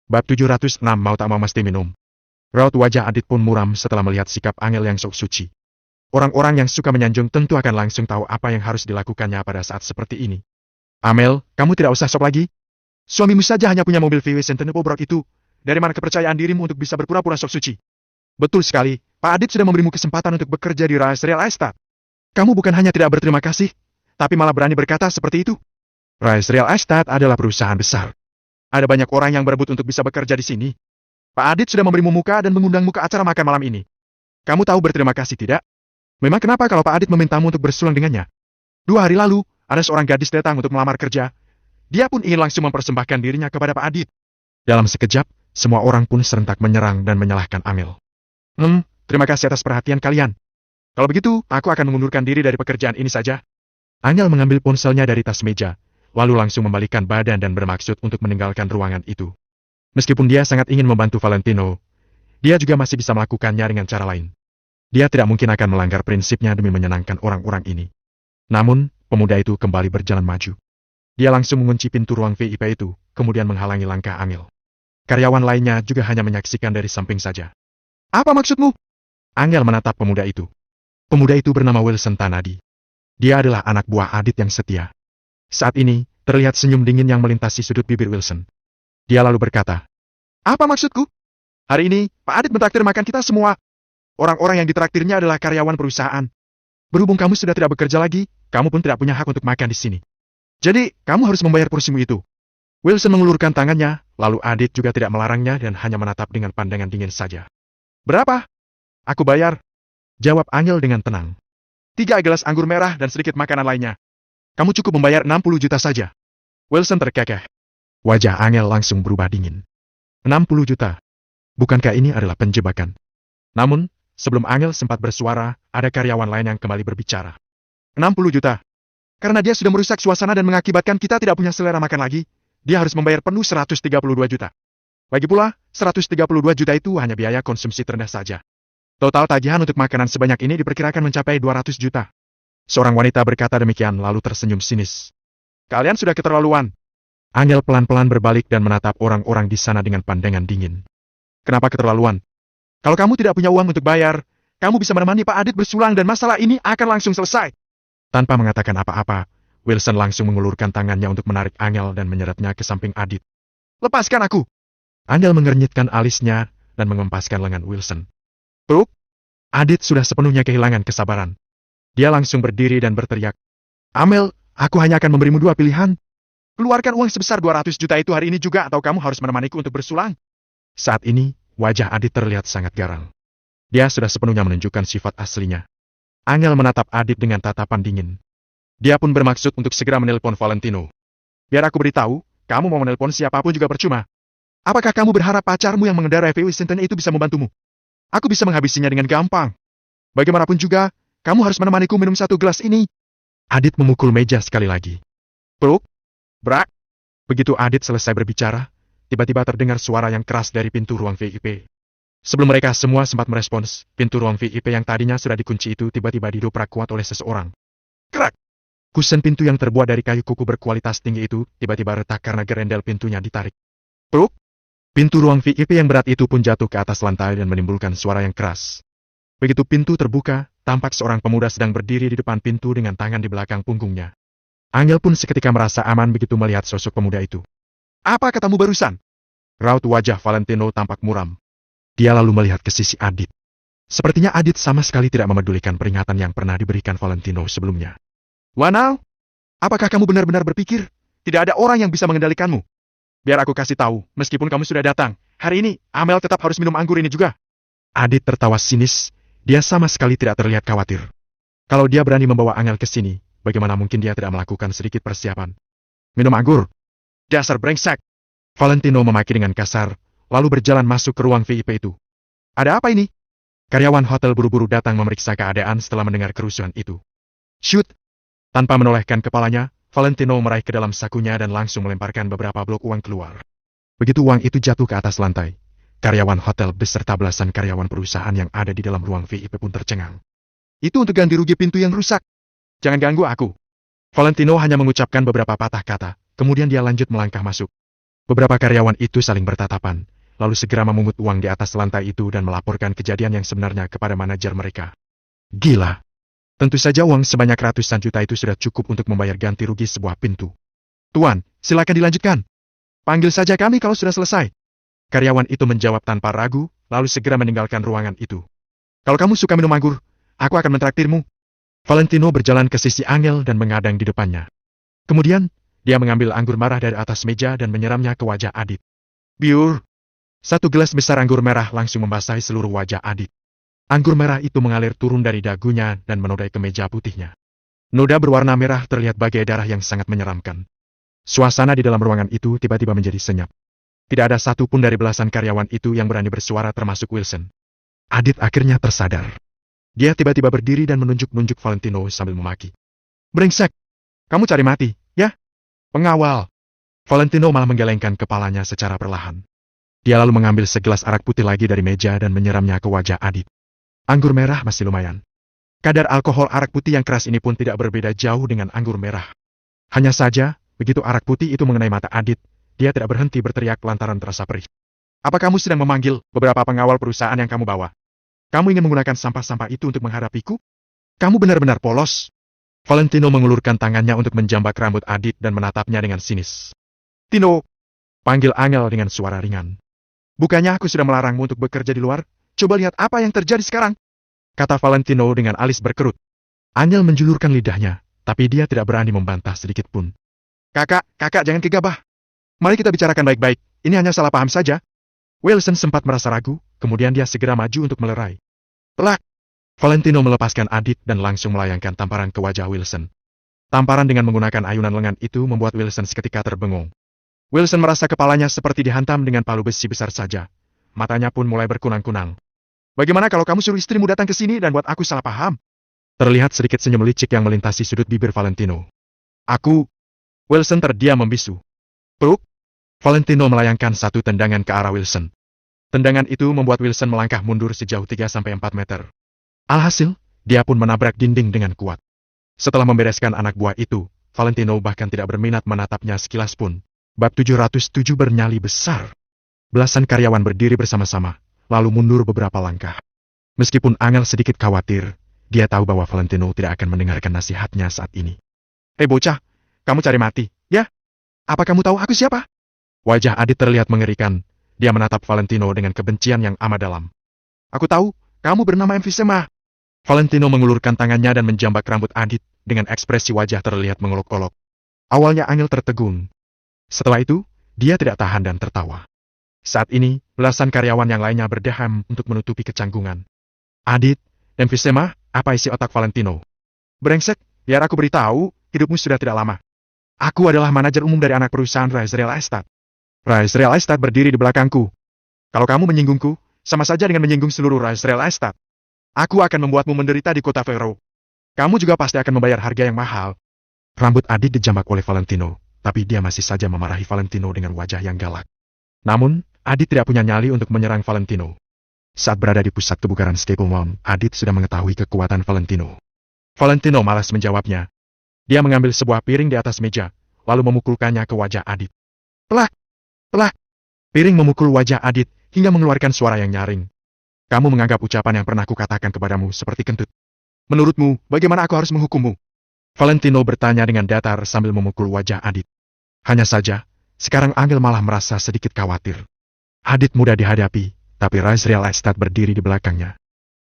Bab 706 mau tak mau mesti minum. Raut wajah Adit pun muram setelah melihat sikap Angel yang sok suci. Orang-orang yang suka menyanjung tentu akan langsung tahu apa yang harus dilakukannya pada saat seperti ini. Amel, kamu tidak usah sok lagi. Suamimu saja hanya punya mobil VW Centene bobrok itu. Dari mana kepercayaan dirimu untuk bisa berpura-pura sok suci? Betul sekali, Pak Adit sudah memberimu kesempatan untuk bekerja di Rise Real Estate. Kamu bukan hanya tidak berterima kasih, tapi malah berani berkata seperti itu. Rise Real Estate adalah perusahaan besar. Ada banyak orang yang berebut untuk bisa bekerja di sini. Pak Adit sudah memberimu muka dan mengundangmu ke acara makan malam ini. Kamu tahu berterima kasih tidak? Memang kenapa kalau Pak Adit memintamu untuk bersulang dengannya? 2 hari lalu, ada seorang gadis datang untuk melamar kerja. Dia pun ingin langsung mempersembahkan dirinya kepada Pak Adit. Dalam sekejap, semua orang pun serentak menyerang dan menyalahkan Amel. Terima kasih atas perhatian kalian. Kalau begitu, aku akan mengundurkan diri dari pekerjaan ini saja. Angel mengambil ponselnya dari tas meja, lalu langsung membalikkan badan dan bermaksud untuk meninggalkan ruangan itu. Meskipun dia sangat ingin membantu Valentino, dia juga masih bisa melakukannya dengan cara lain. Dia tidak mungkin akan melanggar prinsipnya demi menyenangkan orang-orang ini. Namun, pemuda itu kembali berjalan maju. Dia langsung mengunci pintu ruang VIP itu, kemudian menghalangi langkah Angel. Karyawan lainnya juga hanya menyaksikan dari samping saja. Apa maksudmu? Angel menatap pemuda itu. Pemuda itu bernama Wilson Tanadi. Dia adalah anak buah Adit yang setia. Saat ini, terlihat senyum dingin yang melintasi sudut bibir Wilson. Dia lalu berkata, apa maksudku? Hari ini, Pak Adit mentraktir makan kita semua. Orang-orang yang ditraktirnya adalah karyawan perusahaan. Berhubung kamu sudah tidak bekerja lagi, kamu pun tidak punya hak untuk makan di sini. Jadi, kamu harus membayar porsimu itu. Wilson mengulurkan tangannya, lalu Adit juga tidak melarangnya dan hanya menatap dengan pandangan dingin saja. Berapa? Aku bayar. Jawab Angel dengan tenang. 3 gelas anggur merah dan sedikit makanan lainnya. Kamu cukup membayar 60 juta saja. Wilson terkekeh. Wajah Angel langsung berubah dingin. 60 juta. Bukankah ini adalah penjebakan? Namun, sebelum Angel sempat bersuara, ada karyawan lain yang kembali berbicara. 60 juta. Karena dia sudah merusak suasana dan mengakibatkan kita tidak punya selera makan lagi, dia harus membayar penuh 132 juta. Lagi pula, 132 juta itu hanya biaya konsumsi terendah saja. Total tagihan untuk makanan sebanyak ini diperkirakan mencapai 200 juta. Seorang wanita berkata demikian lalu tersenyum sinis. Kalian sudah keterlaluan. Angel pelan-pelan berbalik dan menatap orang-orang di sana dengan pandangan dingin. Kenapa keterlaluan? Kalau kamu tidak punya uang untuk bayar, kamu bisa menemani Pak Adit bersulang dan masalah ini akan langsung selesai. Tanpa mengatakan apa-apa, Wilson langsung mengulurkan tangannya untuk menarik Angel dan menyeretnya ke samping Adit. Lepaskan aku! Angel mengernyitkan alisnya dan mengempaskan lengan Wilson. Brooke, Adit sudah sepenuhnya kehilangan kesabaran. Dia langsung berdiri dan berteriak. Amel, aku hanya akan memberimu 2 pilihan. Keluarkan uang sebesar 200 juta itu hari ini juga atau kamu harus menemaniku untuk bersulang. Saat ini, wajah Adit terlihat sangat garang. Dia sudah sepenuhnya menunjukkan sifat aslinya. Angel menatap Adit dengan tatapan dingin. Dia pun bermaksud untuk segera menelpon Valentino. Biar aku beritahu, kamu mau menelpon siapapun juga percuma. Apakah kamu berharap pacarmu yang mengendarai VW Centene itu bisa membantumu? Aku bisa menghabisinya dengan gampang. Bagaimanapun juga, kamu harus menemaniku minum 1 gelas ini. Adit memukul meja sekali lagi. Brooke, Brak. Begitu Adit selesai berbicara, tiba-tiba terdengar suara yang keras dari pintu ruang VIP. Sebelum mereka semua sempat merespons, pintu ruang VIP yang tadinya sudah dikunci itu tiba-tiba didobrak kuat oleh seseorang. Krak! Kusen pintu yang terbuat dari kayu kuku berkualitas tinggi itu tiba-tiba retak karena gerendel pintunya ditarik. Brooke! Pintu ruang VIP yang berat itu pun jatuh ke atas lantai dan menimbulkan suara yang keras. Begitu pintu terbuka, tampak seorang pemuda sedang berdiri di depan pintu dengan tangan di belakang punggungnya. Angel pun seketika merasa aman begitu melihat sosok pemuda itu. Apa katamu barusan? Raut wajah Valentino tampak muram. Dia lalu melihat ke sisi Adit. Sepertinya Adit sama sekali tidak memedulikan peringatan yang pernah diberikan Valentino sebelumnya. Wanau, apakah kamu benar-benar berpikir tidak ada orang yang bisa mengendalikanmu? Biar aku kasih tahu, meskipun kamu sudah datang, hari ini Amel tetap harus minum anggur ini juga. Adit tertawa sinis, dia sama sekali tidak terlihat khawatir. Kalau dia berani membawa Angel ke sini, bagaimana mungkin dia tidak melakukan sedikit persiapan? Minum anggur? Dasar brengsek! Valentino memaki dengan kasar, lalu berjalan masuk ke ruang VIP itu. Ada apa ini? Karyawan hotel buru-buru datang memeriksa keadaan setelah mendengar kerusuhan itu. Shoot! Tanpa menolehkan kepalanya, Valentino meraih ke dalam sakunya dan langsung melemparkan beberapa blok uang keluar. Begitu uang itu jatuh ke atas lantai, karyawan hotel beserta belasan karyawan perusahaan yang ada di dalam ruang VIP pun tercengang. Itu untuk ganti rugi pintu yang rusak. Jangan ganggu aku. Valentino hanya mengucapkan beberapa patah kata, kemudian dia lanjut melangkah masuk. Beberapa karyawan itu saling bertatapan, lalu segera memungut uang di atas lantai itu dan melaporkan kejadian yang sebenarnya kepada manajer mereka. Gila. Tentu saja uang sebanyak ratusan juta itu sudah cukup untuk membayar ganti rugi sebuah pintu. Tuan, silakan dilanjutkan. Panggil saja kami kalau sudah selesai. Karyawan itu menjawab tanpa ragu, lalu segera meninggalkan ruangan itu. Kalau kamu suka minum anggur, aku akan mentraktirmu. Valentino berjalan ke sisi Angel dan mengadang di depannya. Kemudian, dia mengambil anggur merah dari atas meja dan menyiramnya ke wajah Adit. Biur. Satu gelas besar anggur merah langsung membasahi seluruh wajah Adit. Anggur merah itu mengalir turun dari dagunya dan menodai ke meja putihnya. Noda berwarna merah terlihat bagai darah yang sangat menyeramkan. Suasana di dalam ruangan itu tiba-tiba menjadi senyap. Tidak ada satupun dari belasan karyawan itu yang berani bersuara termasuk Wilson. Adit akhirnya tersadar. Dia tiba-tiba berdiri dan menunjuk-nunjuk Valentino sambil memaki. Brengsek! Kamu cari mati, ya? Pengawal! Valentino malah menggelengkan kepalanya secara perlahan. Dia lalu mengambil segelas arak putih lagi dari meja dan menyiramnya ke wajah Adit. Anggur merah masih lumayan. Kadar alkohol arak putih yang keras ini pun tidak berbeda jauh dengan anggur merah. Hanya saja, begitu arak putih itu mengenai mata Adit, dia tidak berhenti berteriak lantaran terasa perih. Apa kamu sedang memanggil beberapa pengawal perusahaan yang kamu bawa? Kamu ingin menggunakan sampah-sampah itu untuk menghadapiku? Kamu benar-benar polos. Valentino mengulurkan tangannya untuk menjambak rambut Adit dan menatapnya dengan sinis. Tino, panggil Angel dengan suara ringan. Bukannya aku sudah melarangmu untuk bekerja di luar? Coba lihat apa yang terjadi sekarang, kata Valentino dengan alis berkerut. Angel menjulurkan lidahnya, tapi dia tidak berani membantah sedikit pun. Kakak jangan gegabah. Mari kita bicarakan baik-baik, ini hanya salah paham saja. Wilson sempat merasa ragu, kemudian dia segera maju untuk melerai. Telak! Valentino melepaskan Adit dan langsung melayangkan tamparan ke wajah Wilson. Tamparan dengan menggunakan ayunan lengan itu membuat Wilson seketika terbengong. Wilson merasa kepalanya seperti dihantam dengan palu besi besar saja. Matanya pun mulai berkunang-kunang. Bagaimana kalau kamu suruh istrimu datang ke sini dan buat aku salah paham? Terlihat sedikit senyum licik yang melintasi sudut bibir Valentino. Wilson terdiam membisu. Peruk? Valentino melayangkan satu tendangan ke arah Wilson. Tendangan itu membuat Wilson melangkah mundur sejauh 3-4 meter. Alhasil, dia pun menabrak dinding dengan kuat. Setelah membereskan anak buah itu, Valentino bahkan tidak berminat menatapnya sekilas pun. Bab 707 bernyali besar. Belasan karyawan berdiri bersama-sama, lalu mundur beberapa langkah. Meskipun Angel sedikit khawatir, dia tahu bahwa Valentino tidak akan mendengarkan nasihatnya saat ini. Bocah, kamu cari mati, ya? Apa kamu tahu aku siapa? Wajah Adit terlihat mengerikan. Dia menatap Valentino dengan kebencian yang amat dalam. Aku tahu, kamu bernama emfisema. Valentino mengulurkan tangannya dan menjambak rambut Adit dengan ekspresi wajah terlihat mengolok-olok. Awalnya Angel tertegun. Setelah itu, dia tidak tahan dan tertawa. Saat ini, belasan karyawan yang lainnya berdeham untuk menutupi kecanggungan. Adit, emfisema, apa isi otak Valentino? Brengsek, biar aku beritahu, hidupmu sudah tidak lama. Aku adalah manajer umum dari anak perusahaan Rise Real Estate. Rise Real Estate berdiri di belakangku. Kalau kamu menyinggungku, sama saja dengan menyinggung seluruh Rise Real Estate. Aku akan membuatmu menderita di kota Vero. Kamu juga pasti akan membayar harga yang mahal. Rambut Adit dijambak oleh Valentino, tapi dia masih saja memarahi Valentino dengan wajah yang galak. Namun, Adit tidak punya nyali untuk menyerang Valentino. Saat berada di pusat kebugaran Staple Mall, Adit sudah mengetahui kekuatan Valentino. Valentino malas menjawabnya. Dia mengambil sebuah piring di atas meja, lalu memukulkannya ke wajah Adit. Telak! Telak! Piring memukul wajah Adit hingga mengeluarkan suara yang nyaring. Kamu menganggap ucapan yang pernah kukatakan kepadamu seperti kentut. Menurutmu, bagaimana aku harus menghukummu? Valentino bertanya dengan datar sambil memukul wajah Adit. Hanya saja, sekarang Angel malah merasa sedikit khawatir. Adit mudah dihadapi, tapi Rise Real Estate berdiri di belakangnya.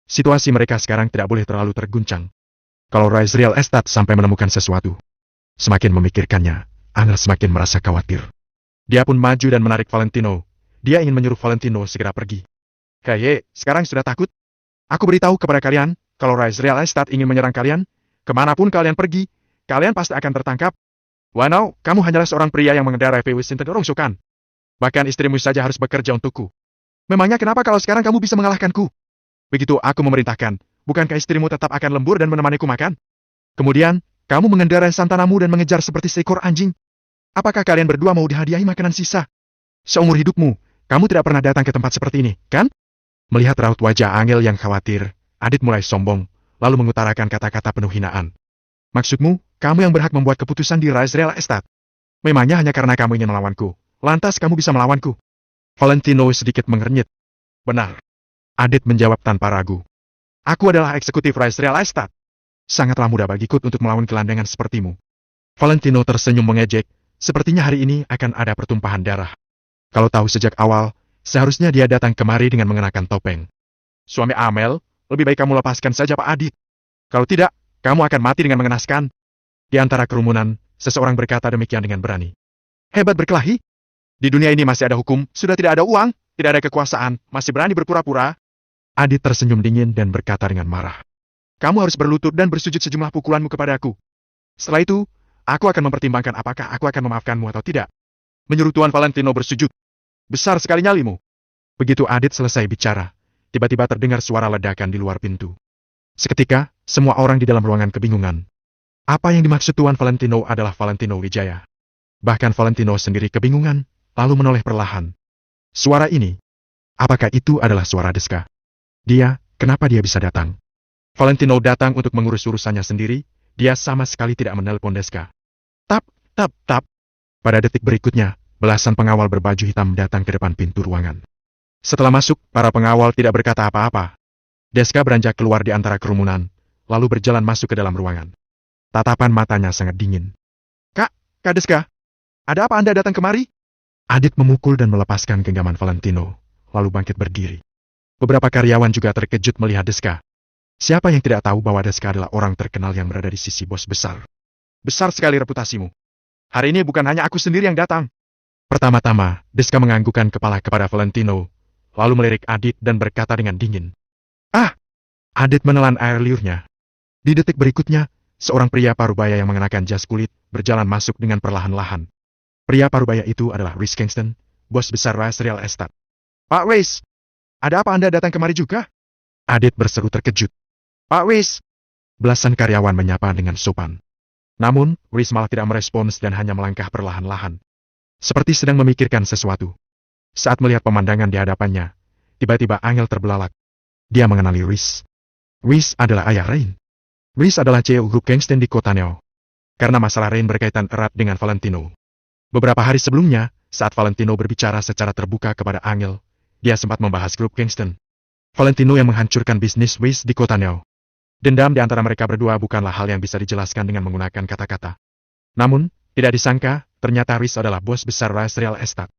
Situasi mereka sekarang tidak boleh terlalu terguncang. Kalau Rise Real Estate sampai menemukan sesuatu, semakin memikirkannya, Angel semakin merasa khawatir. Dia pun maju dan menarik Valentino. Dia ingin menyuruh Valentino segera pergi. Hey, sekarang sudah takut? Aku beritahu kepada kalian, kalau Rise Real Estate ingin menyerang kalian, kemanapun kalian pergi, kalian pasti akan tertangkap. Wanau, kamu hanyalah seorang pria yang mengendarai VW Sinten rongsokan. Bahkan istrimu saja harus bekerja untukku. Memangnya kenapa kalau sekarang kamu bisa mengalahkanku? Begitu aku memerintahkan, bukankah istrimu tetap akan lembur dan menemaniku makan? Kemudian, kamu mengendarai santanamu dan mengejar seperti seekor anjing. Apakah kalian berdua mau dihadiahi makanan sisa? Seumur hidupmu, kamu tidak pernah datang ke tempat seperti ini, kan? Melihat raut wajah Angel yang khawatir, Adit mulai sombong, lalu mengutarakan kata-kata penuh hinaan. Maksudmu, kamu yang berhak membuat keputusan di Rise Real Estate? Memangnya hanya karena kamu ingin melawanku, Lantas kamu bisa melawanku? Valentino sedikit mengernyit. Benar. Adit menjawab tanpa ragu. Aku adalah eksekutif Rice Real Estate. Sangatlah mudah bagiku untuk melawan gelandangan sepertimu. Valentino tersenyum mengejek, sepertinya hari ini akan ada pertumpahan darah. Kalau tahu sejak awal, seharusnya dia datang kemari dengan mengenakan topeng. Suami Amel, lebih baik kamu lepaskan saja Pak Adit. Kalau tidak, kamu akan mati dengan mengenaskan. Di antara kerumunan, seseorang berkata demikian dengan berani. Hebat berkelahi? Di dunia ini masih ada hukum, sudah tidak ada uang, tidak ada kekuasaan, masih berani berpura-pura. Adit tersenyum dingin dan berkata dengan marah. Kamu harus berlutut dan bersujud sejumlah pukulanmu kepadaku. Setelah itu, aku akan mempertimbangkan apakah aku akan memaafkanmu atau tidak. Menyuruh Tuan Valentino bersujud. Besar sekali nyalimu. Begitu Adit selesai bicara, tiba-tiba terdengar suara ledakan di luar pintu. Seketika, semua orang di dalam ruangan kebingungan. Apa yang dimaksud Tuan Valentino adalah Valentino Wijaya. Bahkan Valentino sendiri kebingungan, lalu menoleh perlahan. Suara ini, apakah itu adalah suara Deska? Kenapa dia bisa datang? Valentino datang untuk mengurus urusannya sendiri, dia sama sekali tidak menelpon Deska. Tap, tap, tap. Pada detik berikutnya, belasan pengawal berbaju hitam datang ke depan pintu ruangan. Setelah masuk, para pengawal tidak berkata apa-apa. Deska beranjak keluar di antara kerumunan, lalu berjalan masuk ke dalam ruangan. Tatapan matanya sangat dingin. Kak Deska, ada apa Anda datang kemari? Adit memukul dan melepaskan genggaman Valentino, lalu bangkit berdiri. Beberapa karyawan juga terkejut melihat Deska. Siapa yang tidak tahu bahwa Deska adalah orang terkenal yang berada di sisi bos besar? Besar sekali reputasimu. Hari ini bukan hanya aku sendiri yang datang. Pertama-tama, Deska menganggukkan kepala kepada Valentino, lalu melirik Adit dan berkata dengan dingin. Adit menelan air liurnya. Di detik berikutnya, seorang pria parubaya yang mengenakan jas kulit berjalan masuk dengan perlahan-lahan. Pria parubaya itu adalah Rhys Kingston, bos besar Rice Real Estate. Pak Rhys, ada apa Anda datang kemari juga? Adit berseru terkejut. Pak Rhys. Belasan karyawan menyapa dengan sopan. Namun, Rhys malah tidak merespons dan hanya melangkah perlahan-lahan. Seperti sedang memikirkan sesuatu. Saat melihat pemandangan di hadapannya, tiba-tiba Angel terbelalak. Dia mengenali Rhys. Rhys adalah ayah Rain. Rhys adalah CEO Grup Kingston di kota Neo. Karena masalah Rain berkaitan erat dengan Valentino. Beberapa hari sebelumnya, saat Valentino berbicara secara terbuka kepada Angel, dia sempat membahas Grup Kingston. Valentino yang menghancurkan bisnis Rhys di kota Neo. Dendam di antara mereka berdua bukanlah hal yang bisa dijelaskan dengan menggunakan kata-kata. Namun, tidak disangka, ternyata Rhys adalah bos besar Rice Real Estate.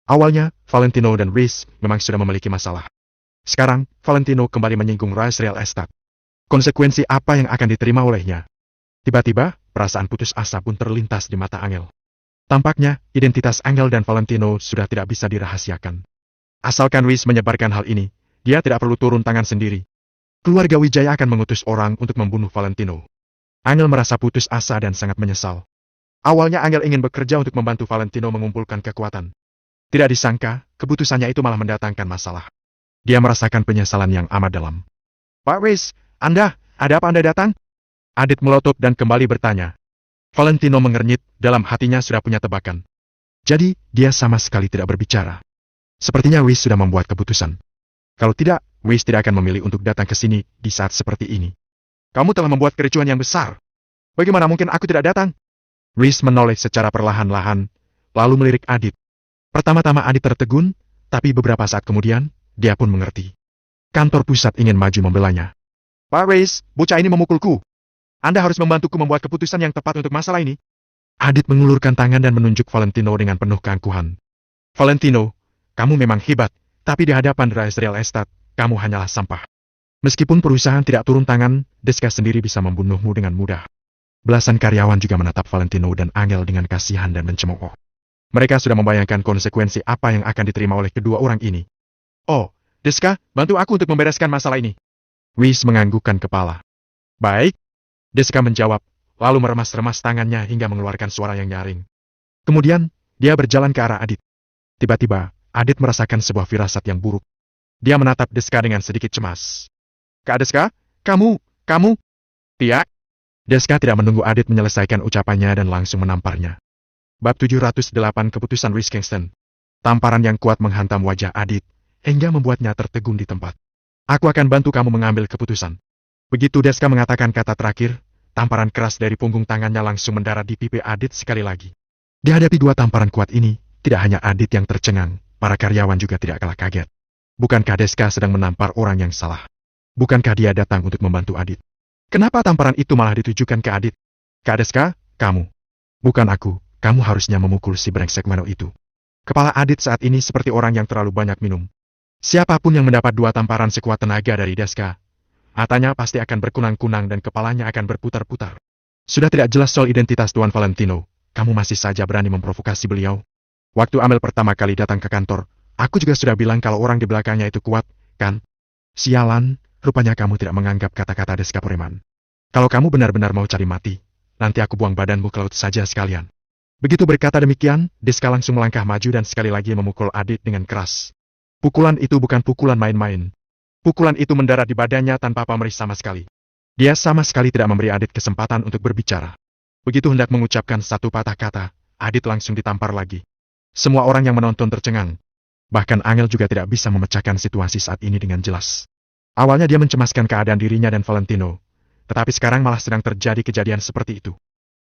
Awalnya, Valentino dan Rhys memang sudah memiliki masalah. Sekarang, Valentino kembali menyinggung Rice Real Estate. Konsekuensi apa yang akan diterima olehnya? Tiba-tiba, perasaan putus asa pun terlintas di mata Angel. Tampaknya, identitas Angel dan Valentino sudah tidak bisa dirahasiakan. Asalkan Rhys menyebarkan hal ini, dia tidak perlu turun tangan sendiri. Keluarga Wijaya akan mengutus orang untuk membunuh Valentino. Angel merasa putus asa dan sangat menyesal. Awalnya Angel ingin bekerja untuk membantu Valentino mengumpulkan kekuatan. Tidak disangka, keputusannya itu malah mendatangkan masalah. Dia merasakan penyesalan yang amat dalam. Pak Rhys, ada apa Anda datang? Adit melotot dan kembali bertanya. Valentino mengernyit, dalam hatinya sudah punya tebakan. Jadi, dia sama sekali tidak berbicara. Sepertinya Rhys sudah membuat keputusan. Kalau tidak, Rhys tidak akan memilih untuk datang ke sini di saat seperti ini. Kamu telah membuat kericuan yang besar. Bagaimana mungkin aku tidak datang? Rhys menoleh secara perlahan-lahan, lalu melirik Adit. Pertama-tama Adit tertegun, tapi beberapa saat kemudian, dia pun mengerti. Kantor pusat ingin maju membelanya. Pak Rhys, bocah ini memukulku. Anda harus membantuku membuat keputusan yang tepat untuk masalah ini. Adit mengulurkan tangan dan menunjuk Valentino dengan penuh keangkuhan. Valentino, kamu memang hebat, tapi di hadapan Rice Real Estate, kamu hanyalah sampah. Meskipun perusahaan tidak turun tangan, Deska sendiri bisa membunuhmu dengan mudah. Belasan karyawan juga menatap Valentino dan Angel dengan kasihan dan mencemooh. Mereka sudah membayangkan konsekuensi apa yang akan diterima oleh kedua orang ini. Oh, Deska, bantu aku untuk membereskan masalah ini. Rhys menganggukkan kepala. Baik. Deska menjawab, lalu meremas-remas tangannya hingga mengeluarkan suara yang nyaring. Kemudian, dia berjalan ke arah Adit. Tiba-tiba, Adit merasakan sebuah firasat yang buruk. Dia menatap Deska dengan sedikit cemas. Kak Deska, kamu. Tidak. Deska tidak menunggu Adit menyelesaikan ucapannya dan langsung menamparnya. Bab 708 Keputusan Rhys Kingston. Tamparan yang kuat menghantam wajah Adit, hingga membuatnya tertegun di tempat. Aku akan bantu kamu mengambil keputusan. Begitu Deska mengatakan kata terakhir, tamparan keras dari punggung tangannya langsung mendarat di pipi Adit sekali lagi. Dihadapi dua tamparan kuat ini, Tidak hanya Adit yang tercengang, para karyawan juga tidak kalah kaget. Bukankah Deska sedang menampar orang yang salah? Bukankah dia datang untuk membantu Adit? Kenapa tamparan itu malah ditujukan ke Adit? Kak Deska, kamu. Bukan aku, kamu harusnya memukul si brengsek Mano itu. Kepala Adit saat ini seperti orang yang terlalu banyak minum. Siapapun yang mendapat 2 tamparan sekuat tenaga dari Deska, matanya pasti akan berkunang-kunang dan kepalanya akan berputar-putar. Sudah tidak jelas soal identitas Tuan Valentino, kamu masih saja berani memprovokasi beliau. Waktu Amel pertama kali datang ke kantor, aku juga sudah bilang kalau orang di belakangnya itu kuat, kan? Sialan, rupanya kamu tidak menganggap kata-kata Deska preman. Kalau kamu benar-benar mau cari mati, nanti aku buang badanmu ke laut saja sekalian. Begitu berkata demikian, Deska langsung melangkah maju dan sekali lagi memukul Adit dengan keras. Pukulan itu bukan pukulan main-main. Pukulan itu mendarat di badannya tanpa pamrih sama sekali. Dia sama sekali tidak memberi Adit kesempatan untuk berbicara. Begitu hendak mengucapkan satu patah kata, Adit langsung ditampar lagi. Semua orang yang menonton tercengang. Bahkan Angel juga tidak bisa memecahkan situasi saat ini dengan jelas. Awalnya dia mencemaskan keadaan dirinya dan Valentino. Tetapi sekarang malah sedang terjadi kejadian seperti itu.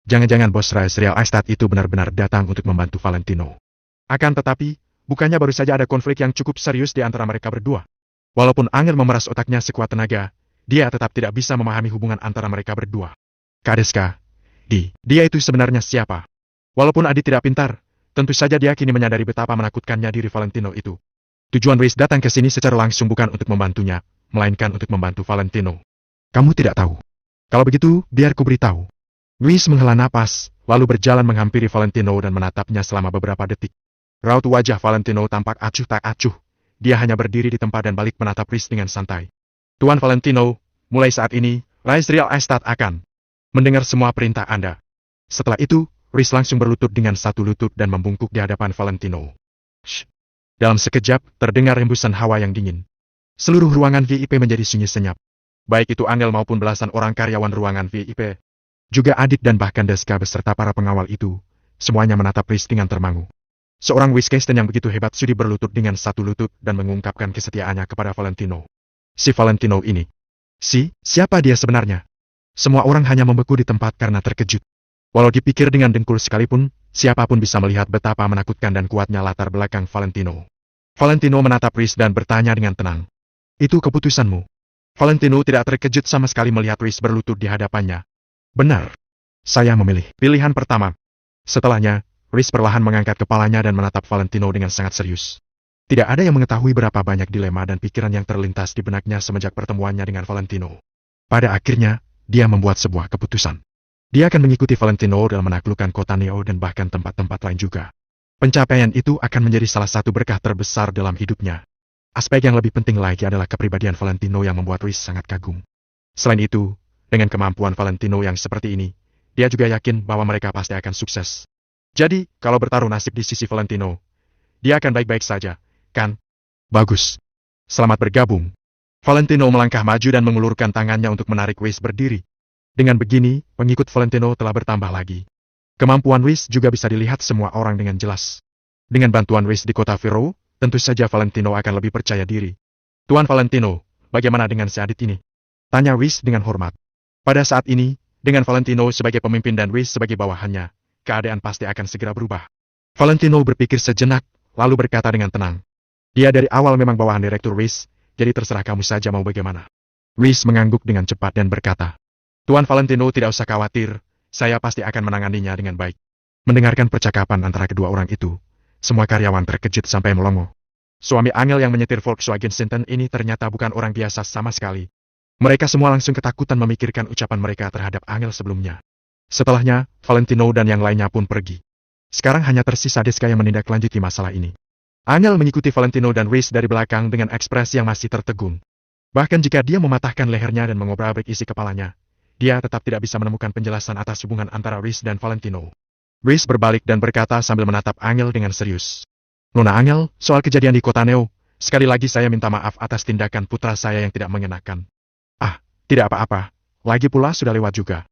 Jangan-jangan bos Real Estate itu benar-benar datang untuk membantu Valentino. Akan tetapi, bukannya baru saja ada konflik yang cukup serius di antara mereka berdua. Walaupun Angel memeras otaknya sekuat tenaga, dia tetap tidak bisa memahami hubungan antara mereka berdua. Kak Deska, dia itu sebenarnya siapa? Walaupun Adit tidak pintar, tentu saja dia kini menyadari betapa menakutkannya diri Valentino itu. Tujuan Reis datang ke sini secara langsung bukan untuk membantunya, melainkan untuk membantu Valentino. Kamu tidak tahu. Kalau begitu, biar ku beritahu. Reis menghela napas, lalu berjalan menghampiri Valentino dan menatapnya selama beberapa detik. Raut wajah Valentino tampak acuh tak acuh. Dia hanya berdiri di tempat dan balik menatap Reis dengan santai. Tuan Valentino, mulai saat ini, Real Estate akan mendengar semua perintah Anda. Setelah itu, Reis langsung berlutut dengan satu lutut dan membungkuk di hadapan Valentino. Shh. Dalam sekejap, terdengar hembusan hawa yang dingin. Seluruh ruangan VIP menjadi sunyi senyap. Baik itu Angel maupun belasan orang karyawan ruangan VIP. Juga Adit dan bahkan Deska beserta para pengawal itu, semuanya menatap Reis dengan termangu. Seorang Wiscasten yang begitu hebat sudi berlutut dengan satu lutut dan mengungkapkan kesetiaannya kepada Valentino. Si Valentino ini. Siapa dia sebenarnya? Semua orang hanya membeku di tempat karena terkejut. Walau dipikir dengan dengkul sekalipun, siapapun bisa melihat betapa menakutkan dan kuatnya latar belakang Valentino. Valentino menatap Reis dan bertanya dengan tenang. Itu keputusanmu. Valentino tidak terkejut sama sekali melihat Reis berlutut di hadapannya. Benar. Saya memilih pilihan pertama. Setelahnya, Reis perlahan mengangkat kepalanya dan menatap Valentino dengan sangat serius. Tidak ada yang mengetahui berapa banyak dilema dan pikiran yang terlintas di benaknya semenjak pertemuannya dengan Valentino. Pada akhirnya, dia membuat sebuah keputusan. Dia akan mengikuti Valentino dalam menaklukkan kota Neo dan bahkan tempat-tempat lain juga. Pencapaian itu akan menjadi salah satu berkah terbesar dalam hidupnya. Aspek yang lebih penting lagi adalah kepribadian Valentino yang membuat Reis sangat kagum. Selain itu, dengan kemampuan Valentino yang seperti ini, dia juga yakin bahwa mereka pasti akan sukses. Jadi, kalau bertaruh nasib di sisi Valentino, dia akan baik-baik saja, kan? Bagus. Selamat bergabung. Valentino melangkah maju dan mengulurkan tangannya untuk menarik Reis berdiri. Dengan begini, pengikut Valentino telah bertambah lagi. Kemampuan Reis juga bisa dilihat semua orang dengan jelas. Dengan bantuan Reis di kota Vero, tentu saja Valentino akan lebih percaya diri. Tuan Valentino, bagaimana dengan si Adit ini? Tanya Reis dengan hormat. Pada saat ini, dengan Valentino sebagai pemimpin dan Reis sebagai bawahannya, keadaan pasti akan segera berubah. Valentino berpikir sejenak, lalu berkata dengan tenang. Dia dari awal memang bawahan Direktur Reis, jadi terserah kamu saja mau bagaimana. Reis mengangguk dengan cepat dan berkata, Tuan Valentino tidak usah khawatir, saya pasti akan menanganinya dengan baik. Mendengarkan percakapan antara kedua orang itu, semua karyawan terkejut sampai melongo. Suami Angel yang menyetir Volkswagen Sinten ini ternyata bukan orang biasa sama sekali. Mereka semua langsung ketakutan memikirkan ucapan mereka terhadap Angel sebelumnya. Setelahnya, Valentino dan yang lainnya pun pergi. Sekarang hanya tersisa Deska yang menindaklanjuti masalah ini. Angel mengikuti Valentino dan Reis dari belakang dengan ekspresi yang masih tertegun. Bahkan jika dia mematahkan lehernya dan mengobrak-abrik isi kepalanya, dia tetap tidak bisa menemukan penjelasan atas hubungan antara Reis dan Valentino. Reis berbalik dan berkata sambil menatap Angel dengan serius. Nona Angel, soal kejadian di kota Neo, sekali lagi saya minta maaf atas tindakan putra saya yang tidak mengenakan. Ah, tidak apa-apa, lagi pula sudah lewat juga.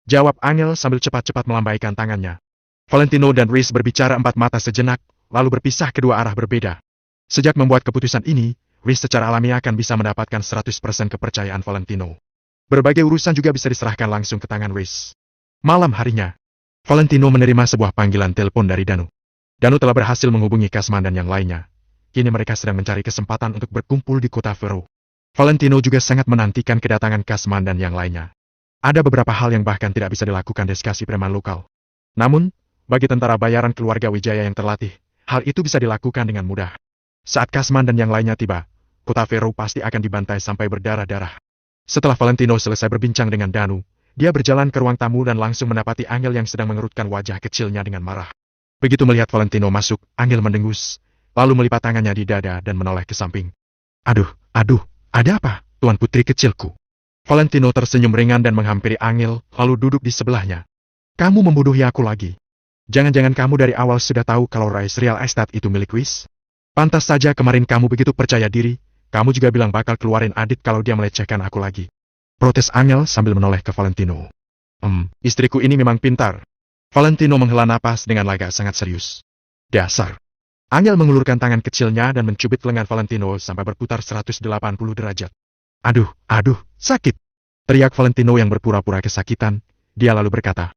Jawab Angel sambil cepat-cepat melambaikan tangannya. Valentino dan Reis berbicara empat mata sejenak, lalu berpisah kedua arah berbeda. Sejak membuat keputusan ini, Reis secara alamiah akan bisa mendapatkan 100% kepercayaan Valentino. Berbagai urusan juga bisa diserahkan langsung ke tangan Reis. Malam harinya, Valentino menerima sebuah panggilan telepon dari Danu. Danu telah berhasil menghubungi Kasman dan yang lainnya. Kini mereka sedang mencari kesempatan untuk berkumpul di kota Vero. Valentino juga sangat menantikan kedatangan Kasman dan yang lainnya. Ada beberapa hal yang bahkan tidak bisa dilakukan deskasi preman lokal. Namun, bagi tentara bayaran keluarga Wijaya yang terlatih, hal itu bisa dilakukan dengan mudah. Saat Kasman dan yang lainnya tiba, kota Vero pasti akan dibantai sampai berdarah-darah. Setelah Valentino selesai berbincang dengan Danu, dia berjalan ke ruang tamu dan langsung mendapati Angel yang sedang mengerutkan wajah kecilnya dengan marah. Begitu melihat Valentino masuk, Angel mendengus, lalu melipat tangannya di dada dan menoleh ke samping. Aduh, ada apa, Tuan Putri kecilku? Valentino tersenyum ringan dan menghampiri Angel, lalu duduk di sebelahnya. Kamu membodohi aku lagi. Jangan-jangan kamu dari awal sudah tahu kalau Rise Real Estate itu milik Wis? Pantas saja kemarin kamu begitu percaya diri, kamu juga bilang bakal keluarin Adit kalau dia melecehkan aku lagi. Protes Angel sambil menoleh ke Valentino. Istriku ini memang pintar. Valentino menghela napas dengan lagak sangat serius. Dasar. Angel mengulurkan tangan kecilnya dan mencubit lengan Valentino sampai berputar 180 derajat. Aduh, sakit. Teriak Valentino yang berpura-pura kesakitan. Dia lalu berkata,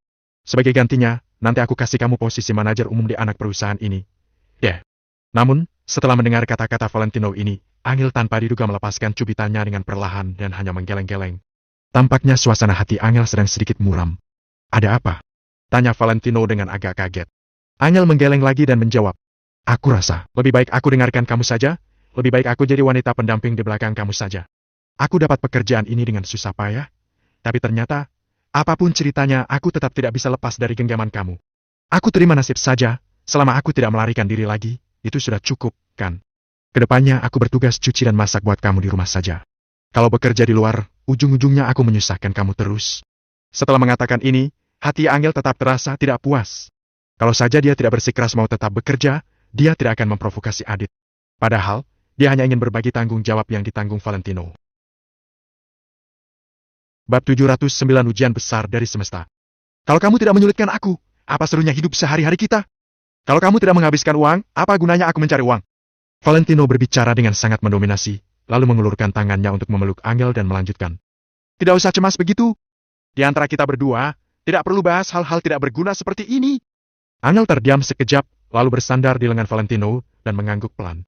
sebagai gantinya, nanti aku kasih kamu posisi manajer umum di anak perusahaan ini. Namun, setelah mendengar kata-kata Valentino ini, Angel tanpa diduga melepaskan cubitannya dengan perlahan dan hanya menggeleng-geleng. Tampaknya suasana hati Angel sedang sedikit muram. Ada apa? Tanya Valentino dengan agak kaget. Angel menggeleng lagi dan menjawab. Aku rasa, lebih baik aku dengarkan kamu saja, lebih baik aku jadi wanita pendamping di belakang kamu saja. Aku dapat pekerjaan ini dengan susah payah, tapi ternyata, apapun ceritanya aku tetap tidak bisa lepas dari genggaman kamu. Aku terima nasib saja, selama aku tidak melarikan diri lagi, itu sudah cukup, kan? Kedepannya aku bertugas cuci dan masak buat kamu di rumah saja. Kalau bekerja di luar, ujung-ujungnya aku menyusahkan kamu terus. Setelah mengatakan ini, hati Angel tetap terasa tidak puas. Kalau saja dia tidak bersikeras mau tetap bekerja, dia tidak akan memprovokasi Adit. Padahal, dia hanya ingin berbagi tanggung jawab yang ditanggung Valentino. Bab 709 Ujian Besar dari Semesta. Kalau kamu tidak menyulitkan aku, apa serunya hidup sehari-hari kita? Kalau kamu tidak menghabiskan uang, apa gunanya aku mencari uang? Valentino berbicara dengan sangat mendominasi, lalu mengulurkan tangannya untuk memeluk Angel dan melanjutkan. Tidak usah cemas begitu. Di antara kita berdua, tidak perlu bahas hal-hal tidak berguna seperti ini. Angel terdiam sekejap, lalu bersandar di lengan Valentino dan mengangguk pelan.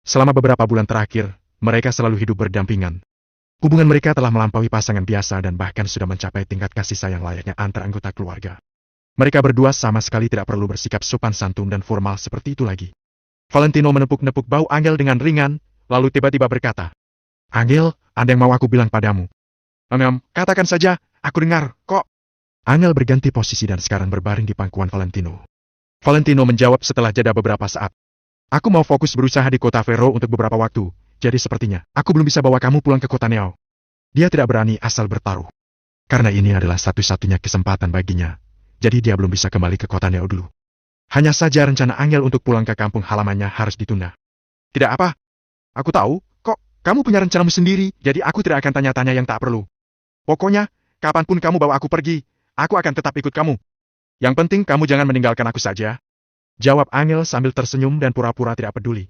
Selama beberapa bulan terakhir, mereka selalu hidup berdampingan. Hubungan mereka telah melampaui pasangan biasa dan bahkan sudah mencapai tingkat kasih sayang layaknya antar anggota keluarga. Mereka berdua sama sekali tidak perlu bersikap sopan santun dan formal seperti itu lagi. Valentino menepuk-nepuk bau Angel dengan ringan, lalu tiba-tiba berkata, Angel, ada yang mau aku bilang padamu. Katakan saja, aku dengar, kok. Angel berganti posisi dan sekarang berbaring di pangkuan Valentino. Valentino menjawab setelah jeda beberapa saat. Aku mau fokus berusaha di kota Vero untuk beberapa waktu, jadi sepertinya, aku belum bisa bawa kamu pulang ke kota Neo. Dia tidak berani asal bertaruh. Karena ini adalah satu-satunya kesempatan baginya, jadi dia belum bisa kembali ke kota Neo dulu. Hanya saja rencana Angel untuk pulang ke kampung halamannya harus ditunda. Tidak apa. Aku tahu, kok, kamu punya rencanamu sendiri, jadi aku tidak akan tanya-tanya yang tak perlu. Pokoknya, kapanpun kamu bawa aku pergi, aku akan tetap ikut kamu. Yang penting kamu jangan meninggalkan aku saja. Jawab Angel sambil tersenyum dan pura-pura tidak peduli.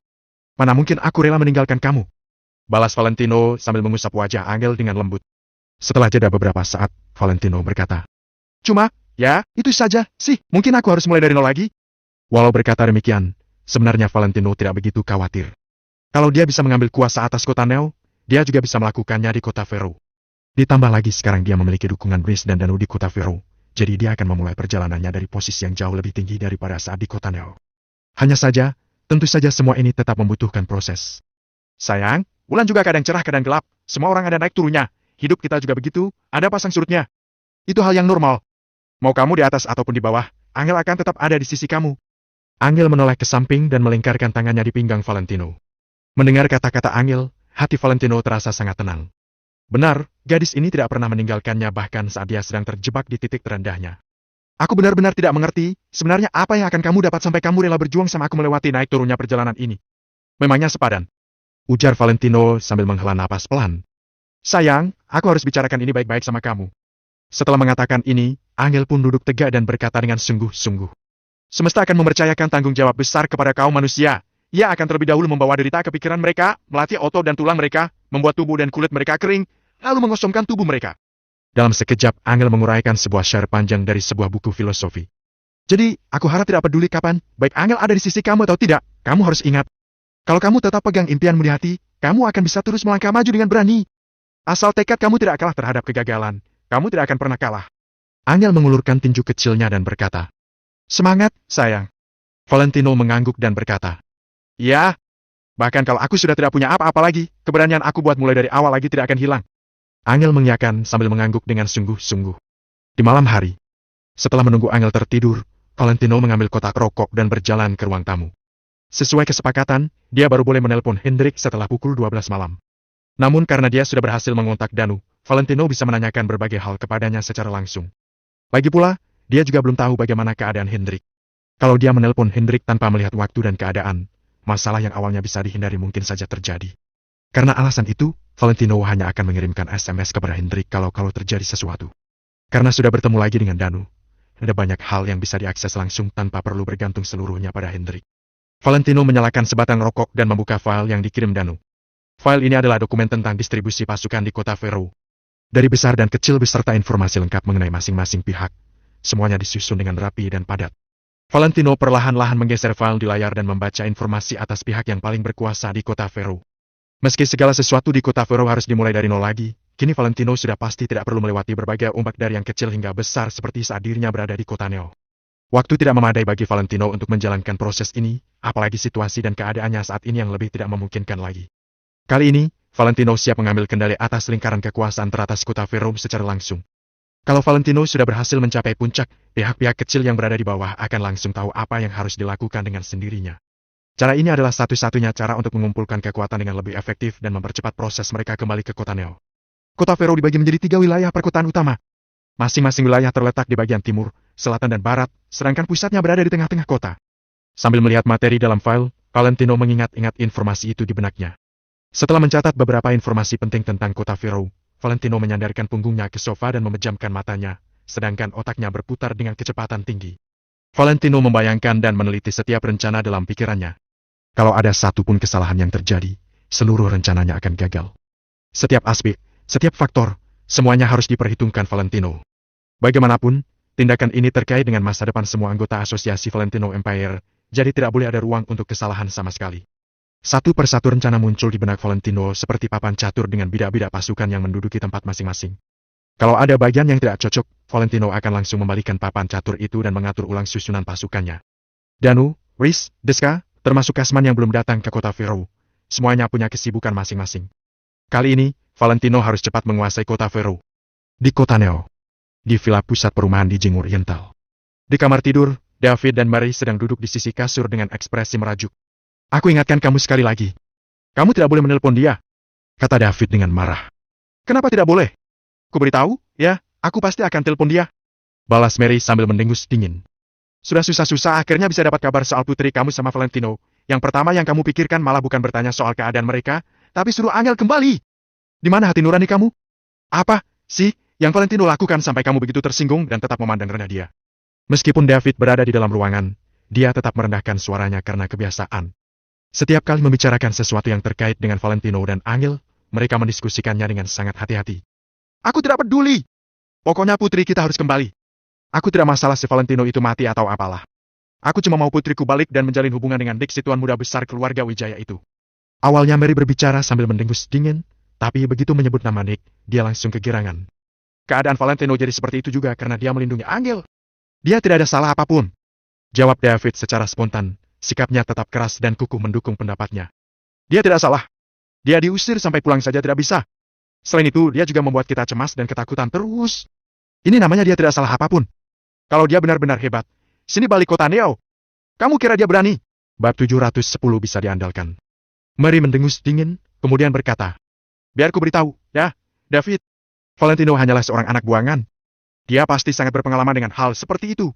Mana mungkin aku rela meninggalkan kamu? Balas Valentino sambil mengusap wajah Angel dengan lembut. Setelah jeda beberapa saat, Valentino berkata. Cuma, ya, itu saja sih, mungkin aku harus mulai dari nol lagi. Walau berkata demikian, sebenarnya Valentino tidak begitu khawatir. Kalau dia bisa mengambil kuasa atas kota Neo, dia juga bisa melakukannya di kota Vero. Ditambah lagi sekarang dia memiliki dukungan Brice dan Danu di kota Vero, jadi dia akan memulai perjalanannya dari posisi yang jauh lebih tinggi daripada saat di kota Neo. Hanya saja, tentu saja semua ini tetap membutuhkan proses. Sayang, bulan juga kadang cerah kadang gelap, semua orang ada naik turunnya, hidup kita juga begitu, ada pasang surutnya. Itu hal yang normal. Mau kamu di atas ataupun di bawah, Angel akan tetap ada di sisi kamu. Angel menoleh ke samping dan melingkarkan tangannya di pinggang Valentino. Mendengar kata-kata Angel, hati Valentino terasa sangat tenang. Benar, gadis ini tidak pernah meninggalkannya bahkan saat dia sedang terjebak di titik terendahnya. Aku benar-benar tidak mengerti, sebenarnya apa yang akan kamu dapat sampai kamu rela berjuang sama aku melewati naik turunnya perjalanan ini. Memangnya sepadan? Ujar Valentino sambil menghela napas pelan. Sayang, aku harus bicarakan ini baik-baik sama kamu. Setelah mengatakan ini, Angel pun duduk tegak dan berkata dengan sungguh-sungguh. Semesta akan mempercayakan tanggung jawab besar kepada kaum manusia. Ia akan terlebih dahulu membawa derita ke pikiran mereka, melatih otot dan tulang mereka, membuat tubuh dan kulit mereka kering, lalu mengosongkan tubuh mereka. Dalam sekejap, Angel menguraikan sebuah syair panjang dari sebuah buku filosofi. Jadi, aku harap tidak peduli kapan, baik Angel ada di sisi kamu atau tidak, kamu harus ingat. Kalau kamu tetap pegang impianmu di hati, kamu akan bisa terus melangkah maju dengan berani. Asal tekad kamu tidak kalah terhadap kegagalan, kamu tidak akan pernah kalah. Angel mengulurkan tinju kecilnya dan berkata, "Semangat, sayang." Valentino mengangguk dan berkata, "Ya, bahkan kalau aku sudah tidak punya apa-apa lagi, keberanian aku buat mulai dari awal lagi tidak akan hilang." Angel mengiyakan sambil mengangguk dengan sungguh-sungguh. Di malam hari, setelah menunggu Angel tertidur, Valentino mengambil kotak rokok dan berjalan ke ruang tamu. Sesuai kesepakatan, dia baru boleh menelpon Hendrik setelah pukul 12 malam. Namun karena dia sudah berhasil mengontak Danu, Valentino bisa menanyakan berbagai hal kepadanya secara langsung. Lagi pula, dia juga belum tahu bagaimana keadaan Hendrik. Kalau dia menelpon Hendrik tanpa melihat waktu dan keadaan, masalah yang awalnya bisa dihindari mungkin saja terjadi. Karena alasan itu, Valentino hanya akan mengirimkan SMS kepada Hendrik kalau terjadi sesuatu. Karena sudah bertemu lagi dengan Danu, ada banyak hal yang bisa diakses langsung tanpa perlu bergantung seluruhnya pada Hendrik. Valentino menyalakan sebatang rokok dan membuka file yang dikirim Danu. File ini adalah dokumen tentang distribusi pasukan di kota Vero. Dari besar dan kecil beserta informasi lengkap mengenai masing-masing pihak. Semuanya disusun dengan rapi dan padat. Valentino perlahan-lahan menggeser file di layar dan membaca informasi atas pihak yang paling berkuasa di kota Vero. Meski segala sesuatu di kota Vero harus dimulai dari nol lagi, kini Valentino sudah pasti tidak perlu melewati berbagai ombak dari yang kecil hingga besar seperti saat dirinya berada di kota Neo. Waktu tidak memadai bagi Valentino untuk menjalankan proses ini, apalagi situasi dan keadaannya saat ini yang lebih tidak memungkinkan lagi. Kali ini, Valentino siap mengambil kendali atas lingkaran kekuasaan teratas kota Vero secara langsung. Kalau Valentino sudah berhasil mencapai puncak, pihak-pihak kecil yang berada di bawah akan langsung tahu apa yang harus dilakukan dengan sendirinya. Cara ini adalah satu-satunya cara untuk mengumpulkan kekuatan dengan lebih efektif dan mempercepat proses mereka kembali ke kota Neo. Kota Vero dibagi menjadi 3 wilayah perkotaan utama. Masing-masing wilayah terletak di bagian timur, selatan dan barat, sedangkan pusatnya berada di tengah-tengah kota. Sambil melihat materi dalam file, Valentino mengingat-ingat informasi itu di benaknya. Setelah mencatat beberapa informasi penting tentang kota Vero, Valentino menyandarkan punggungnya ke sofa dan memejamkan matanya, sedangkan otaknya berputar dengan kecepatan tinggi. Valentino membayangkan dan meneliti setiap rencana dalam pikirannya. Kalau ada satu pun kesalahan yang terjadi, seluruh rencananya akan gagal. Setiap aspek, setiap faktor, semuanya harus diperhitungkan Valentino. Bagaimanapun, tindakan ini terkait dengan masa depan semua anggota asosiasi Valentino Empire, jadi tidak boleh ada ruang untuk kesalahan sama sekali. Satu persatu rencana muncul di benak Valentino seperti papan catur dengan bidak-bidak pasukan yang menduduki tempat masing-masing. Kalau ada bagian yang tidak cocok, Valentino akan langsung membalikan papan catur itu dan mengatur ulang susunan pasukannya. Danu, Riz, Deska, termasuk Kasman yang belum datang ke kota Vero, semuanya punya kesibukan masing-masing. Kali ini, Valentino harus cepat menguasai kota Vero. Di kota Neo, di villa pusat perumahan di Jing Oriental. Di kamar tidur, David dan Mary sedang duduk di sisi kasur dengan ekspresi merajuk. "Aku ingatkan kamu sekali lagi. Kamu tidak boleh menelpon dia," kata David dengan marah. "Kenapa tidak boleh? Ku beritahu, ya, aku pasti akan telepon dia," balas Mary sambil mendengus dingin. "Sudah susah-susah akhirnya bisa dapat kabar soal putri kamu sama Valentino. Yang pertama yang kamu pikirkan malah bukan bertanya soal keadaan mereka, tapi suruh Angel kembali. Di mana hati nurani kamu? Apa sih yang Valentino lakukan sampai kamu begitu tersinggung dan tetap memandang rendah dia?" Meskipun David berada di dalam ruangan, dia tetap merendahkan suaranya karena kebiasaan. Setiap kali membicarakan sesuatu yang terkait dengan Valentino dan Angel, mereka mendiskusikannya dengan sangat hati-hati. "Aku tidak peduli. Pokoknya putri kita harus kembali. Aku tidak masalah si Valentino itu mati atau apalah. Aku cuma mau putriku balik dan menjalin hubungan dengan Dixie tuan muda besar keluarga Wijaya itu." Awalnya Mary berbicara sambil mendengus dingin, tapi begitu menyebut nama Nick, dia langsung kegirangan. Keadaan Valentino jadi seperti itu juga karena dia melindungi Angel. Dia tidak ada salah apapun, jawab David secara spontan. Sikapnya tetap keras dan kukuh mendukung pendapatnya. "Dia tidak salah. Dia diusir sampai pulang saja tidak bisa. Selain itu, dia juga membuat kita cemas dan ketakutan terus. Ini namanya dia tidak salah apapun. Kalau dia benar-benar hebat, sini balik kota Neo. Kamu kira dia berani?" Bab 710 bisa diandalkan. Mary mendengus dingin, kemudian berkata, "Biar ku beritahu, ya, David. Valentino hanyalah seorang anak buangan. Dia pasti sangat berpengalaman dengan hal seperti itu.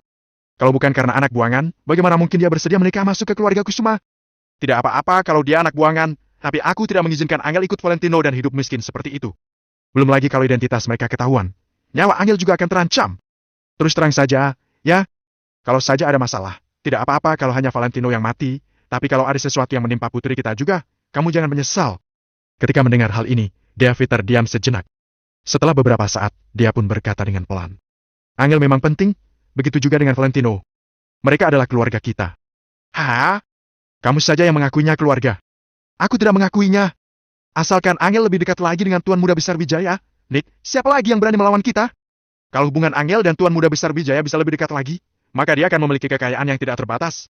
Kalau bukan karena anak buangan, bagaimana mungkin dia bersedia menikah masuk ke keluarga Kusuma? Tidak apa-apa kalau dia anak buangan, tapi aku tidak mengizinkan Angel ikut Valentino dan hidup miskin seperti itu. Belum lagi kalau identitas mereka ketahuan. Nyawa Angel juga akan terancam. Terus terang saja, ya, kalau saja ada masalah, tidak apa-apa kalau hanya Valentino yang mati, tapi kalau ada sesuatu yang menimpa putri kita juga, kamu jangan menyesal." Ketika mendengar hal ini, David terdiam sejenak. Setelah beberapa saat, dia pun berkata dengan pelan, "Angel memang penting, begitu juga dengan Valentino. Mereka adalah keluarga kita. Hah? Kamu saja yang mengakuinya keluarga. Aku tidak mengakuinya. Asalkan Angel lebih dekat lagi dengan Tuan Muda Besar Wijaya, Nick, siapa lagi yang berani melawan kita? Kalau hubungan Angel dan Tuan Muda Besar Wijaya bisa lebih dekat lagi, maka dia akan memiliki kekayaan yang tidak terbatas.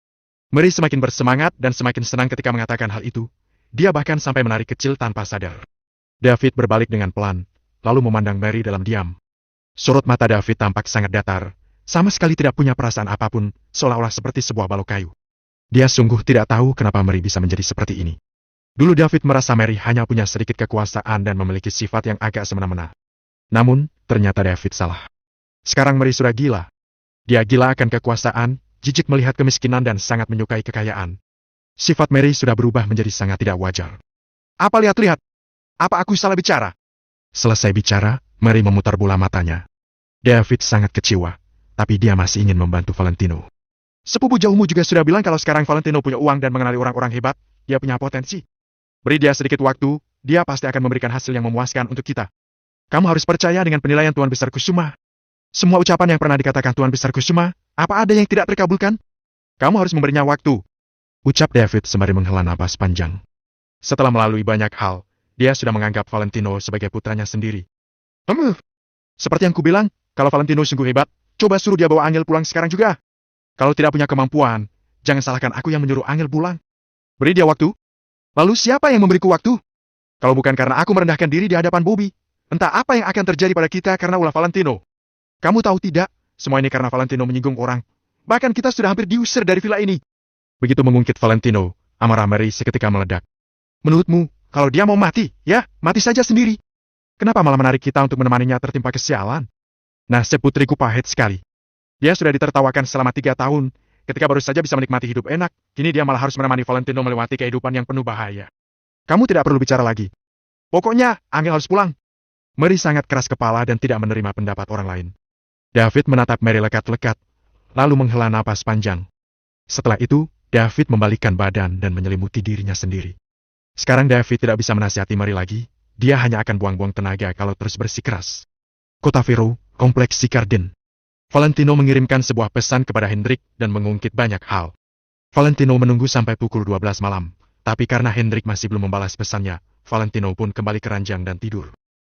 Mary semakin bersemangat dan semakin senang ketika mengatakan hal itu. Dia bahkan sampai menarik kecil tanpa sadar. David berbalik dengan pelan, lalu memandang Mary dalam diam. Sorot mata David tampak sangat datar, sama sekali tidak punya perasaan apapun, seolah-olah seperti sebuah balok kayu. Dia sungguh tidak tahu kenapa Mary bisa menjadi seperti ini. Dulu David merasa Mary hanya punya sedikit kekuasaan dan memiliki sifat yang agak semena-mena. Namun, ternyata David salah. Sekarang Mary sudah gila. Dia gila akan kekuasaan, jijik melihat kemiskinan dan sangat menyukai kekayaan. Sifat Mary sudah berubah menjadi sangat tidak wajar. Apa lihat-lihat? Apa aku salah bicara? Selesai bicara, Mary memutar bola matanya. David sangat kecewa, tapi dia masih ingin membantu Valentino. Sepupu jauhmu juga sudah bilang kalau sekarang Valentino punya uang dan mengenali orang-orang hebat, dia punya potensi. Beri dia sedikit waktu, dia pasti akan memberikan hasil yang memuaskan untuk kita. Kamu harus percaya dengan penilaian Tuan Besar Kusuma. Semua ucapan yang pernah dikatakan Tuan Besar Kusuma, apa ada yang tidak terkabulkan? Kamu harus memberinya waktu. Ucap David sembari menghela napas panjang. Setelah melalui banyak hal, dia sudah menganggap Valentino sebagai putranya sendiri. Seperti yang kubilang, kalau Valentino sungguh hebat, coba suruh dia bawa Angel pulang sekarang juga. Kalau tidak punya kemampuan, jangan salahkan aku yang menyuruh Angel pulang. Beri dia waktu. Lalu siapa yang memberiku waktu? Kalau bukan karena aku merendahkan diri di hadapan Bobby, entah apa yang akan terjadi pada kita karena ulah Valentino. Kamu tahu tidak, semua ini karena Valentino menyinggung orang. Bahkan kita sudah hampir diusir dari villa ini. Begitu mengungkit Valentino, amarah Mary seketika meledak. Menurutmu, kalau dia mau mati, ya, mati saja sendiri. Kenapa malah menarik kita untuk menemaninya tertimpa kesialan? Nasib putriku pahit sekali. Dia sudah ditertawakan selama 3 tahun, ketika baru saja bisa menikmati hidup enak, kini dia malah harus menemani Valentino melewati kehidupan yang penuh bahaya. Kamu tidak perlu bicara lagi. Pokoknya, Angel harus pulang. Mary sangat keras kepala dan tidak menerima pendapat orang lain. David menatap Mary lekat-lekat, lalu menghela napas panjang. Setelah itu, David membalikkan badan dan menyelimuti dirinya sendiri. Sekarang David tidak bisa menasihati Mary lagi, dia hanya akan buang-buang tenaga kalau terus bersikeras. Kota Vero, Kompleks Sikarden. Valentino mengirimkan sebuah pesan kepada Hendrik dan mengungkit banyak hal. Valentino menunggu sampai pukul 12 malam, tapi karena Hendrik masih belum membalas pesannya, Valentino pun kembali ke ranjang dan tidur.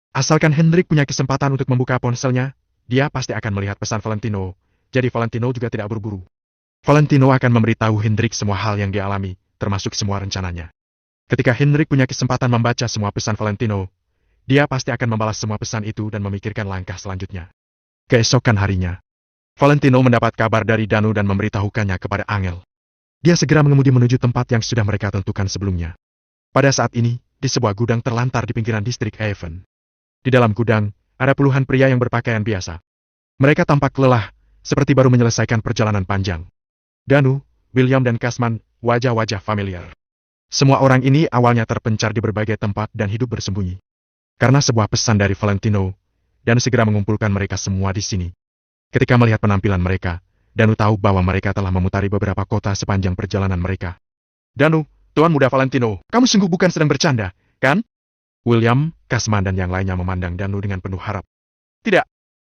Asalkan Hendrik punya kesempatan untuk membuka ponselnya, dia pasti akan melihat pesan Valentino, jadi Valentino juga tidak buru-buru. Valentino akan memberitahu Hendrik semua hal yang dia alami, termasuk semua rencananya. Ketika Hendrik punya kesempatan membaca semua pesan Valentino, dia pasti akan membalas semua pesan itu dan memikirkan langkah selanjutnya. Keesokan harinya, Valentino mendapat kabar dari Danu dan memberitahukannya kepada Angel. Dia segera mengemudi menuju tempat yang sudah mereka tentukan sebelumnya. Pada saat ini, di sebuah gudang terlantar di pinggiran distrik Haven. Di dalam gudang, ada puluhan pria yang berpakaian biasa. Mereka tampak lelah, seperti baru menyelesaikan perjalanan panjang. Danu, William dan Kasman, wajah-wajah familiar. Semua orang ini awalnya terpencar di berbagai tempat dan hidup bersembunyi. Karena sebuah pesan dari Valentino, Danu segera mengumpulkan mereka semua di sini. Ketika melihat penampilan mereka, Danu tahu bahwa mereka telah memutari beberapa kota sepanjang perjalanan mereka. Danu, Tuan Muda Valentino, kamu sungguh bukan sedang bercanda, kan? William, Kasman dan yang lainnya memandang Danu dengan penuh harap. Tidak.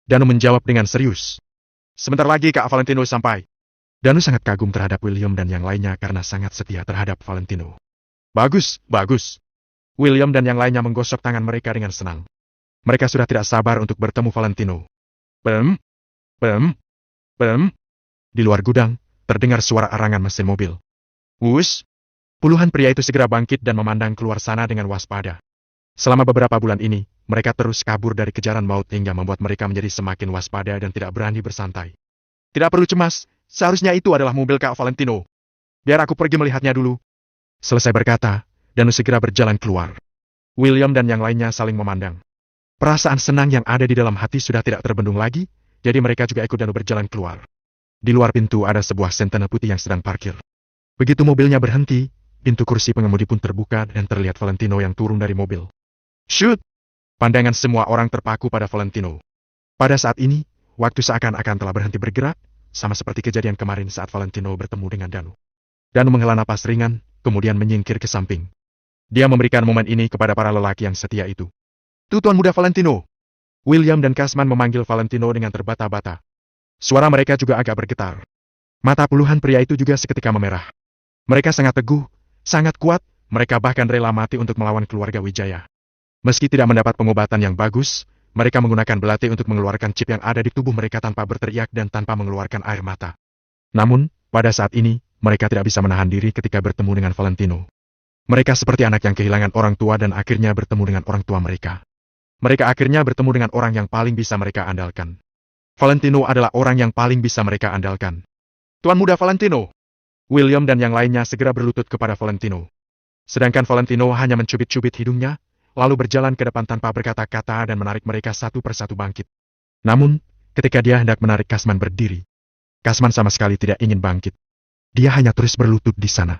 Danu menjawab dengan serius. Sebentar lagi Kak Valentino sampai. Danu sangat kagum terhadap William dan yang lainnya karena sangat setia terhadap Valentino. Bagus, bagus. William dan yang lainnya menggosok tangan mereka dengan senang. Mereka sudah tidak sabar untuk bertemu Valentino. Bem, bem, bem. Di luar gudang, terdengar suara arangan mesin mobil. Wush! Puluhan pria itu segera bangkit dan memandang keluar sana dengan waspada. Selama beberapa bulan ini, mereka terus kabur dari kejaran maut hingga membuat mereka menjadi semakin waspada dan tidak berani bersantai. Tidak perlu cemas, seharusnya itu adalah mobil Kak Valentino. Biar aku pergi melihatnya dulu. Selesai berkata, Danu segera berjalan keluar. William dan yang lainnya saling memandang. Perasaan senang yang ada di dalam hati sudah tidak terbendung lagi, jadi mereka juga ikut Danu berjalan keluar. Di luar pintu ada sebuah Sentena putih yang sedang parkir. Begitu mobilnya berhenti, pintu kursi pengemudi pun terbuka dan terlihat Valentino yang turun dari mobil. Shoot! Pandangan semua orang terpaku pada Valentino. Pada saat ini, waktu seakan-akan telah berhenti bergerak, sama seperti kejadian kemarin saat Valentino bertemu dengan Danu. Danu menghela napas ringan, kemudian menyingkir ke samping. Dia memberikan momen ini kepada para lelaki yang setia itu. Tuan Muda Valentino. William dan Kasman memanggil Valentino dengan terbata-bata. Suara mereka juga agak bergetar. Mata puluhan pria itu juga seketika memerah. Mereka sangat teguh, sangat kuat, mereka bahkan rela mati untuk melawan keluarga Wijaya. Meski tidak mendapat pengobatan yang bagus, mereka menggunakan belati untuk mengeluarkan chip yang ada di tubuh mereka tanpa berteriak dan tanpa mengeluarkan air mata. Namun, pada saat ini, mereka tidak bisa menahan diri ketika bertemu dengan Valentino. Mereka seperti anak yang kehilangan orang tua dan akhirnya bertemu dengan orang tua mereka. Mereka akhirnya bertemu dengan orang yang paling bisa mereka andalkan. Valentino adalah orang yang paling bisa mereka andalkan. Tuan Muda Valentino! William dan yang lainnya segera berlutut kepada Valentino. Sedangkan Valentino hanya mencubit-cubit hidungnya, lalu berjalan ke depan tanpa berkata-kata dan menarik mereka satu persatu bangkit. Namun, ketika dia hendak menarik Kasman berdiri, Kasman sama sekali tidak ingin bangkit. Dia hanya terus berlutut di sana.